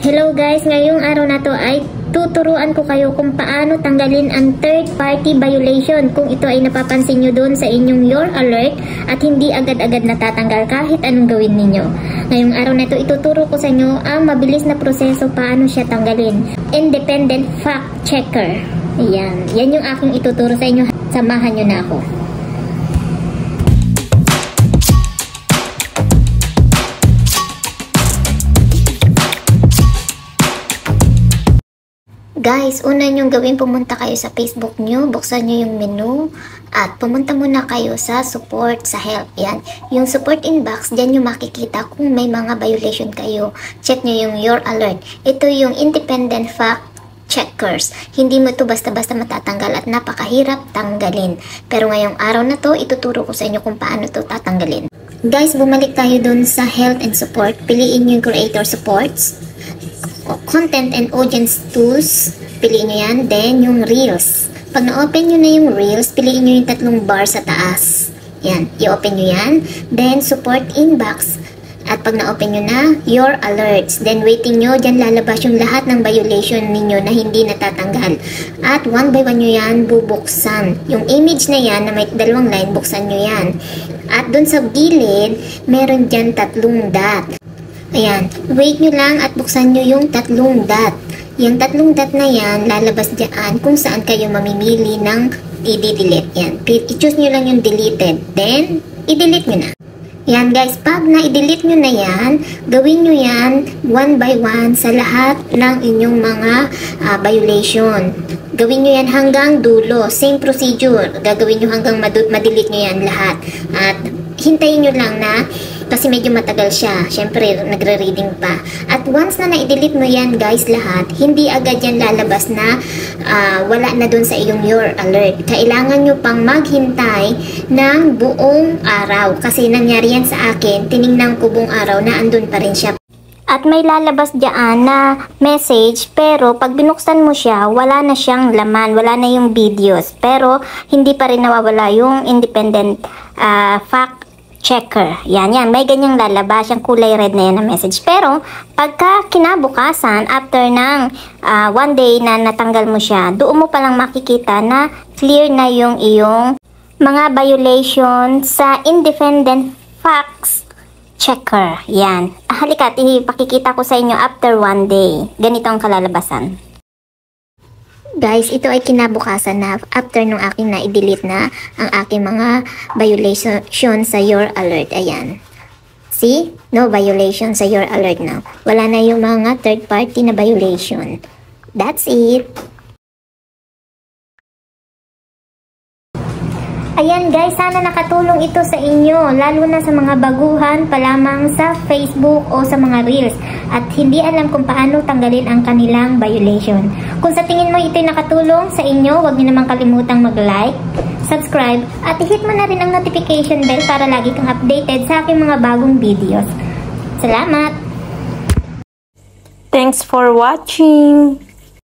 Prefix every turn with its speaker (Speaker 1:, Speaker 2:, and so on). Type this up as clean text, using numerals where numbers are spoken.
Speaker 1: Hello guys, ngayong araw na to ay tuturuan ko kayo kung paano tanggalin ang third party violation kung ito ay napapansin nyo doon sa inyong your alert at hindi agad-agad natatanggal kahit anong gawin ninyo. Ngayong araw na to ituturo ko sa inyo ang mabilis na proseso paano siya tanggalin. Independent fact checker. Yan yung aking ituturo sa inyo. Samahan nyo na ako. Guys, una nyong gawin, pumunta kayo sa Facebook nyo, buksan nyo yung menu, at pumunta muna kayo sa support, sa help. Yan, yung support inbox, dyan nyo makikita kung may mga violation kayo. Check nyo yung your alert. Ito yung independent fact checkers. Hindi mo ito basta-basta matatanggal at napakahirap tanggalin. Pero ngayong araw na to, ituturo ko sa inyo kung paano to tatanggalin. Guys, bumalik tayo dun sa health and support. Piliin nyo yung creator supports. Content and audience tools, piliin nyo yan. Then, yung reels. Pag na-open nyo na yung reels, piliin nyo yung tatlong bar sa taas. Yan, i-open nyo yan. Then, support inbox. At pag na-open nyo na, your alerts. Then, waiting nyo, dyan lalabas yung lahat ng violation ninyo na hindi natatanggal. At one by one nyo yan bubuksan. Yung image na yan, na may dalawang line, buksan nyo yan. At dun sa gilid, meron dyan tatlong dot. Ayan, wait nyo lang at buksan nyo yung tatlong dot. Yung tatlong dot na yan, lalabas dyan kung saan kayo mamimili ng i-delete. Yan, i-choose nyo lang yung deleted. Then, i-delete nyo na. Yan guys, pag na-i-delete nyo na yan, gawin nyo yan one by one sa lahat ng inyong mga violation. Gawin nyo yan hanggang dulo. Same procedure. Gagawin nyo hanggang ma-delete nyo yan lahat. At hintayin nyo lang na kasi medyo matagal siya. Siyempre, nagre-reading pa. At once na na-delete mo yan, guys, lahat, hindi agad yan lalabas na wala na dun sa iyong your alert. Kailangan nyo pang maghintay ng buong araw. Kasi nangyari yan sa akin, tiningnan ko buong araw na andun pa rin siya. At may lalabas dyan na message, pero pag binuksan mo siya, wala na siyang laman, wala na yung videos. Pero, hindi pa rin nawawala yung independent fact checker. Yan. May ganyang lalabas, yung kulay red na yan na message. Pero, pagka kinabukasan, after ng one day na natanggal mo siya, doon mo palang makikita na clear na yung iyong mga violation sa independent facts checker. Yan. Halika, ipakikita ko sa inyo after one day. Ganito ang kalalabasan. Guys, ito ay kinabukasan na after nung aking na-delete na ang aking mga violation sa your alert. Ayan. See? No violation sa your alert now. Wala na yung mga third party na violation. That's it. Ayan guys, sana nakatulong ito sa inyo, lalo na sa mga baguhan pa lamang sa Facebook o sa mga Reels at hindi alam kung paano tanggalin ang kanilang violation. Kung sa tingin mo ito'y nakatulong sa inyo, huwag niyo naman kalimutang mag-like, subscribe at i-hit mo na rin ang notification bell para lagi kang updated sa aking mga bagong videos. Salamat!
Speaker 2: Thanks for watching!